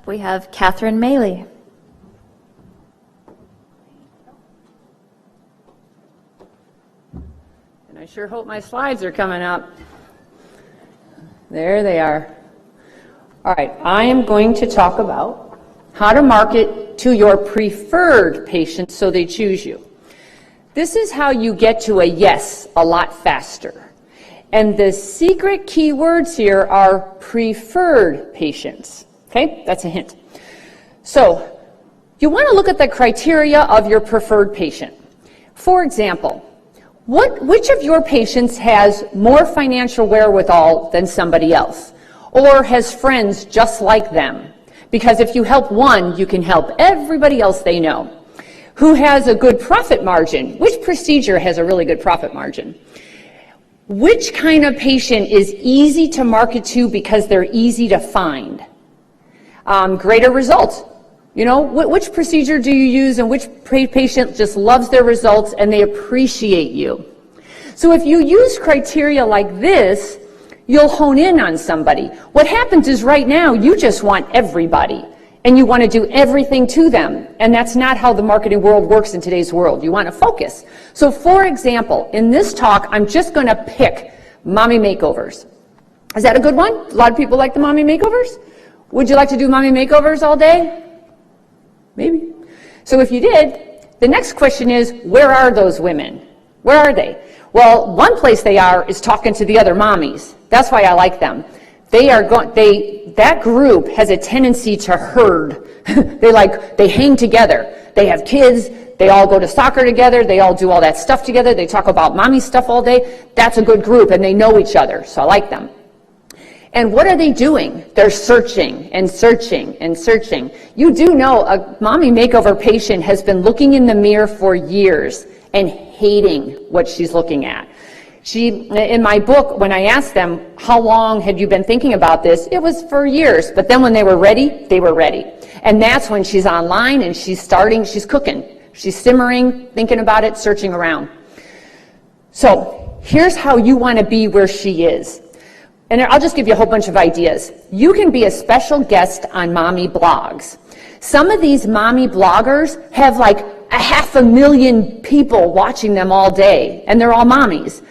up, we have Catherine Maley. And I sure hope my slides are coming up. There they are. All right, I am going to talk about how to market to your preferred patients so they choose you. This is how you get to a yes a lot faster. And the secret keywords here are preferred patients. Okay, that's a hint. So you want to look at the criteria of your preferred patient. For example, which of your patients has more financial wherewithal than somebody else? Or has friends just like them? Because if you help one, you can help everybody else they know. Who has a good profit margin? Which procedure has a really good profit margin? Which kind of patient is easy to market to because they're easy to find? Greater results. You know, which procedure do you use and which patient just loves their results and they appreciate you? So if you use criteria like this, you'll hone in on somebody. What happens is right now you just want everybody and you want to do everything to them. And that's not how the marketing world works in today's world. You want to focus. So for example, in this talk, I'm just going to pick mommy makeovers. Is that a good one? A lot of people like the mommy makeovers. Would you like to do mommy makeovers all day? Maybe. So if you did, the next question is, where are those women? Where are they? Well, one place they are is talking to the other mommies. That's why I like them. That group has a tendency to herd. They hang together. They have kids. They all go to soccer together. They all do all that stuff together. They talk about mommy stuff all day. That's a good group, and they know each other, so I like them. And what are they doing? They're searching and searching and searching. You do know a mommy makeover patient has been looking in the mirror for years and hating what she's looking at. In my book, when I asked them, how long had you been thinking about this? It was for years. But then when they were ready, they were ready. And that's when she's online and she's cooking. She's simmering, thinking about it, searching around. So here's how you want to be where she is. And I'll just give you a whole bunch of ideas. You can be a special guest on mommy blogs. Some of these mommy bloggers have like 500,000 people watching them all day, and they're all mommies.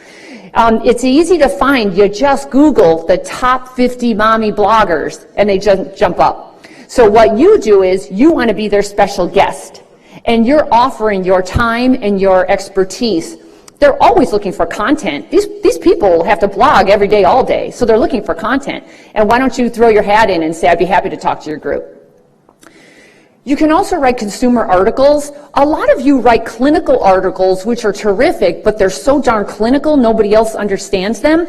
It's easy to find. You just Google the top 50 mommy bloggers, and they just jump up. So what you do is you want to be their special guest, and you're offering your time and your expertise. They're always looking for content. These people have to blog every day, all day, so they're looking for content. And why don't you throw your hat in and say, I'd be happy to talk to your group. You can also write consumer articles. A lot of you write clinical articles, which are terrific, but they're so darn clinical, nobody else understands them.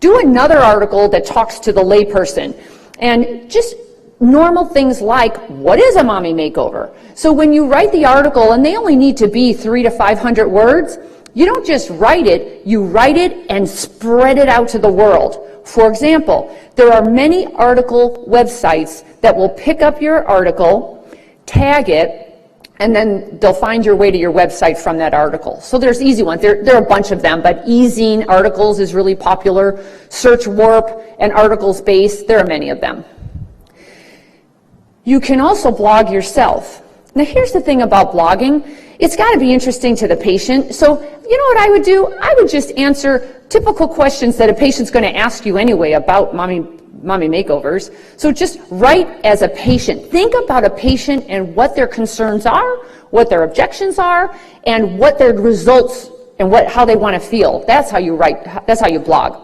Do another article that talks to the layperson. And just normal things like, what is a mommy makeover? So when you write the article, and they only need to be 300 to 500 words, you don't just write it, you write it and spread it out to the world. For example, there are many article websites that will pick up your article, tag it, and then they'll find your way to your website from that article. So there's easy ones. There are a bunch of them, but eZine articles is really popular. Search Warp and Articles Base, there are many of them. You can also blog yourself. Now here's the thing about blogging. It's got to be interesting to the patient. So you know what I would do? I would just answer typical questions that a patient's going to ask you anyway about mommy makeovers. So just write as a patient. Think about a patient and what their concerns are, what their objections are, and what their results and how they want to feel. That's how you write. That's how you blog.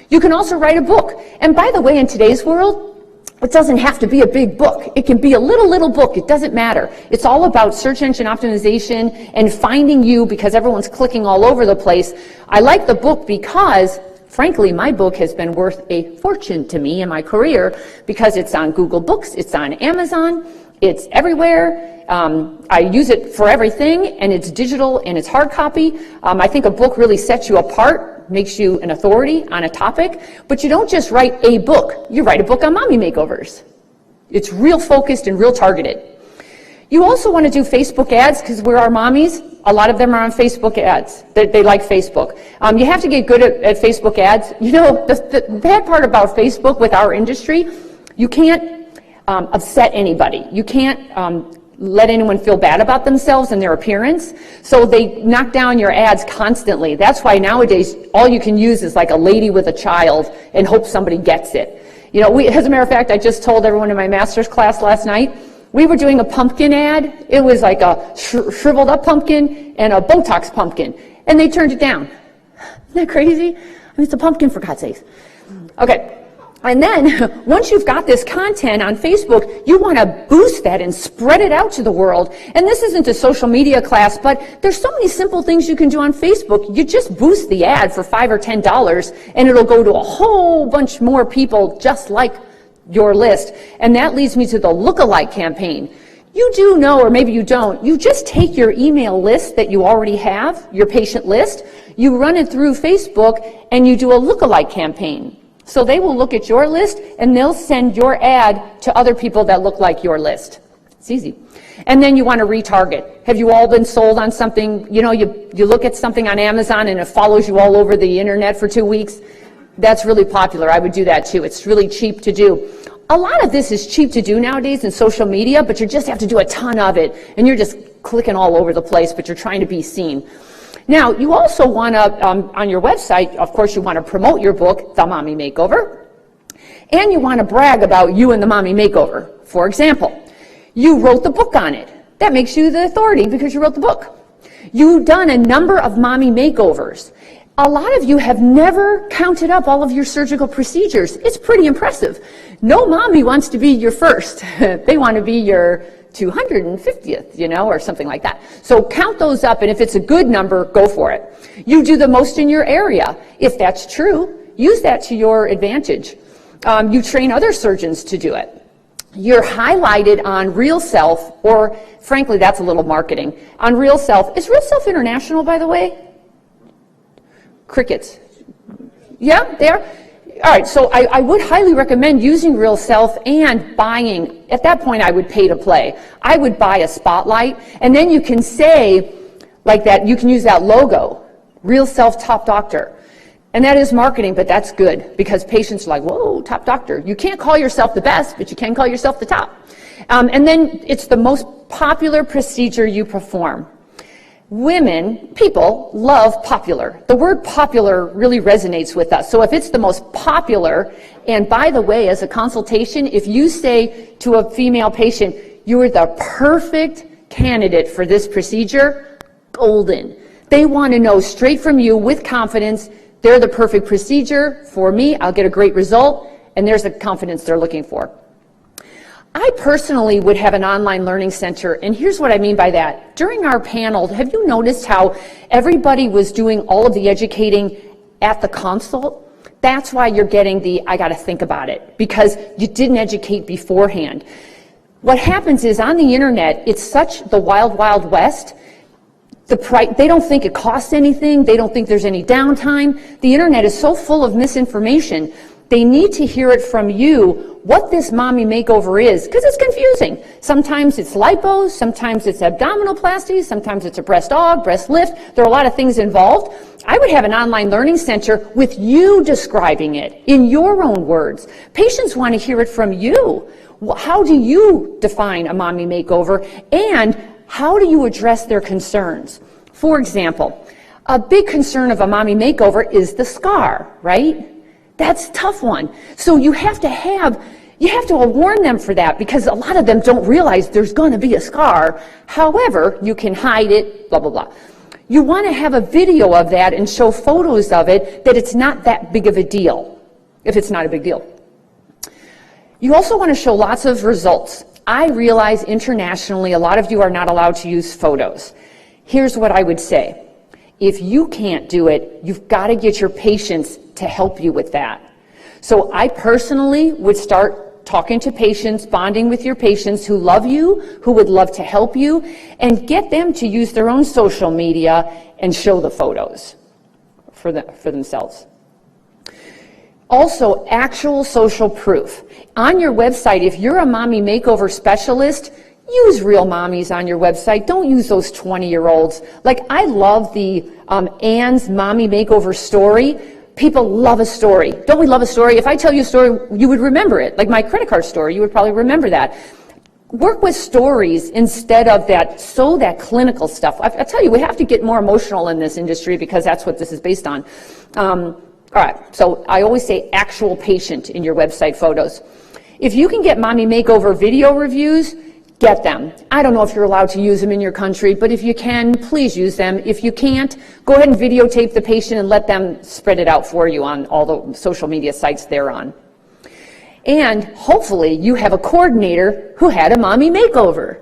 You can also write a book. And by the way, in today's world, it doesn't have to be a big book. It can be a little book. It doesn't matter. It's all about search engine optimization and finding you because everyone's clicking all over the place. I like the book because, frankly, my book has been worth a fortune to me in my career because it's on Google Books, it's on Amazon, it's everywhere. I use it for everything, and it's digital and it's hard copy. I think a book really sets you apart, makes you an authority on a topic, but you don't just write a book. You write a book on mommy makeovers. It's real focused and real targeted. You also want to do Facebook ads because we're our mommies. A lot of them are on Facebook ads. They like Facebook. You have to get good at Facebook ads. You know, the bad part about Facebook with our industry, you can't upset anybody. You can't let anyone feel bad about themselves and their appearance. So they knock down your ads constantly. That's why nowadays all you can use is like a lady with a child and hope somebody gets it. You know, as a matter of fact, I just told everyone in my master's class last night, we were doing a pumpkin ad. It was like a shriveled up pumpkin and a Botox pumpkin. And they turned it down. Isn't that crazy? I mean, it's a pumpkin, for God's sakes. Okay. And then, once you've got this content on Facebook, you want to boost that and spread it out to the world. And this isn't a social media class, but there's so many simple things you can do on Facebook. You just boost the ad for $5 or $10, and it'll go to a whole bunch more people just like your list. And that leads me to the lookalike campaign. You do know, or maybe you don't, you just take your email list that you already have, your patient list, you run it through Facebook, and you do a lookalike campaign. So they will look at your list, and they'll send your ad to other people that look like your list. It's easy. And then you want to retarget. Have you all been sold on something? You know, you look at something on Amazon, and it follows you all over the internet for 2 weeks. That's really popular. I would do that too. It's really cheap to do. A lot of this is cheap to do nowadays in social media, but you just have to do a ton of it, and you're just clicking all over the place, but you're trying to be seen. Now, you also want to, on your website, of course, you want to promote your book, The Mommy Makeover, and you want to brag about you and the Mommy Makeover. For example, you wrote the book on it. That makes you the authority because you wrote the book. You've done a number of mommy makeovers. A lot of you have never counted up all of your surgical procedures. It's pretty impressive. No mommy wants to be your first. They want to be your 250th, you know, or something like that. So count those up, and if it's a good number, go for it. You do the most in your area. If that's true, use that to your advantage. You train other surgeons to do it. You're highlighted on Real Self, or frankly, that's a little marketing. On Real Self, is Real Self international, by the way? Crickets. Yeah, they are? All right, so I would highly recommend using Real Self and buying. At that point, I would pay to play. I would buy a spotlight, and then you can say, like that, you can use that logo, Real Self Top Doctor. And that is marketing, but that's good, because patients are like, whoa, top doctor. You can't call yourself the best, but you can call yourself the top. And then it's the most popular procedure you perform. Women, people, love popular. The word popular really resonates with us. So if it's the most popular, and by the way, as a consultation, if you say to a female patient, you are the perfect candidate for this procedure, golden. They want to know straight from you with confidence, they're the perfect procedure for me, I'll get a great result, and there's the confidence they're looking for. I personally would have an online learning center, and here's what I mean by that. During our panel, have you noticed how everybody was doing all of the educating at the consult? That's why you're getting the, I got to think about it, because you didn't educate beforehand. What happens is on the internet, it's such the wild, wild west. They don't think it costs anything. They don't think there's any downtime. The internet is so full of misinformation. They need to hear it from you what this mommy makeover is, because it's confusing. Sometimes it's lipo, sometimes it's abdominoplasty, sometimes it's a breast aug, breast lift. There are a lot of things involved. I would have an online learning center with you describing it in your own words. Patients want to hear it from you. How do you define a mommy makeover, and how do you address their concerns? For example, a big concern of a mommy makeover is the scar, right? That's a tough one. So you have to warn them for that, because a lot of them don't realize there's going to be a scar. However, you can hide it, blah, blah, blah. You want to have a video of that and show photos of it, that it's not that big of a deal, if it's not a big deal. You also want to show lots of results. I realize internationally a lot of you are not allowed to use photos. Here's what I would say. If you can't do it, you've got to get your patients to help you with that. So I personally would start talking to patients, bonding with your patients who love you, who would love to help you, and get them to use their own social media and show the photos for themselves. Also, actual social proof. On your website, if you're a mommy makeover specialist, use real mommies on your website. Don't use those 20-year-olds. Like, I love the Anne's mommy makeover story. People love a story. Don't we love a story? If I tell you a story, you would remember it. Like my credit card story, you would probably remember that. Work with stories instead of that clinical stuff. I tell you, we have to get more emotional in this industry because that's what this is based on. All right, so I always say actual patient in your website photos. If you can get Mommy Makeover video reviews, get them. I don't know if you're allowed to use them in your country, but if you can, please use them. If you can't, go ahead and videotape the patient and let them spread it out for you on all the social media sites they're on. And hopefully you have a coordinator who had a Mommy Makeover.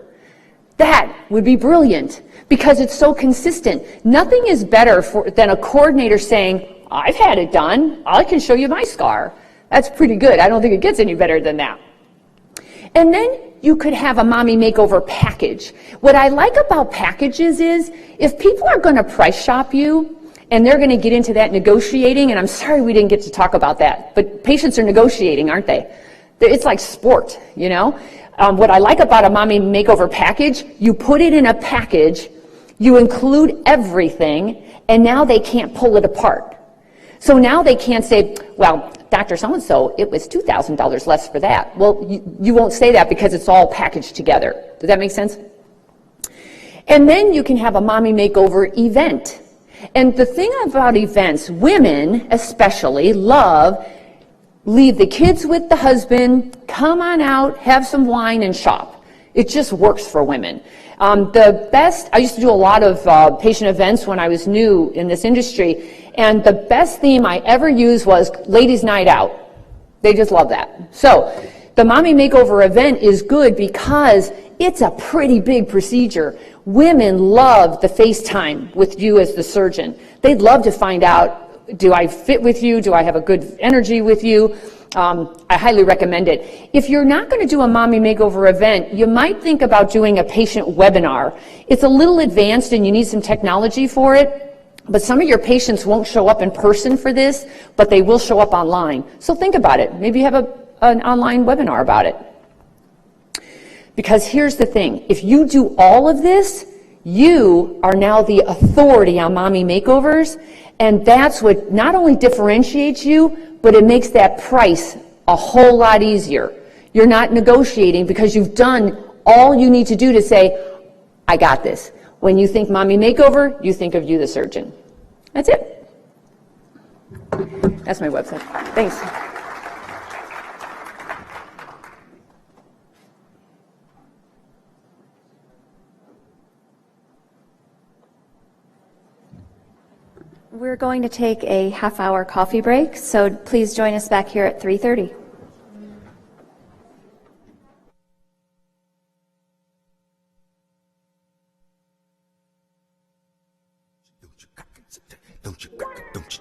That would be brilliant because it's so consistent. Nothing is better than a coordinator saying, I've had it done. I can show you my scar. That's pretty good. I don't think it gets any better than that. And then you could have a Mommy Makeover package. What I like about packages is if people are going to price shop you and they're going to get into that negotiating, and I'm sorry we didn't get to talk about that, but patients are negotiating, aren't they? It's like sport, you know? What I like about a Mommy Makeover package, you put it in a package, you include everything, and now they can't pull it apart. So now they can't say, well, Dr. So-and-so, it was $2,000 less for that. Well, you won't say that because it's all packaged together. Does that make sense? And then you can have a Mommy Makeover event. And the thing about events, women especially leave the kids with the husband, come on out, have some wine and shop. It just works for women. I used to do a lot of patient events when I was new in this industry, and the best theme I ever used was Ladies' Night Out. They just love that. So the Mommy Makeover event is good because it's a pretty big procedure. Women love the FaceTime with you as the surgeon. They'd love to find out, do I fit with you? Do I have a good energy with you? I highly recommend it. If you're not going to do a Mommy Makeover event, you might think about doing a patient webinar. It's a little advanced and you need some technology for it, but some of your patients won't show up in person for this, but they will show up online. So think about it. Maybe you have an online webinar about it. Because here's the thing, if you do all of this, you are now the authority on Mommy Makeovers, and that's what not only differentiates you, but it makes that price a whole lot easier. You're not negotiating because you've done all you need to do to say, I got this. When you think Mommy Makeover, you think of you, the surgeon. That's it. That's my website. Thanks. We're going to take a half-hour coffee break, so please join us back here at 3:30. Don't you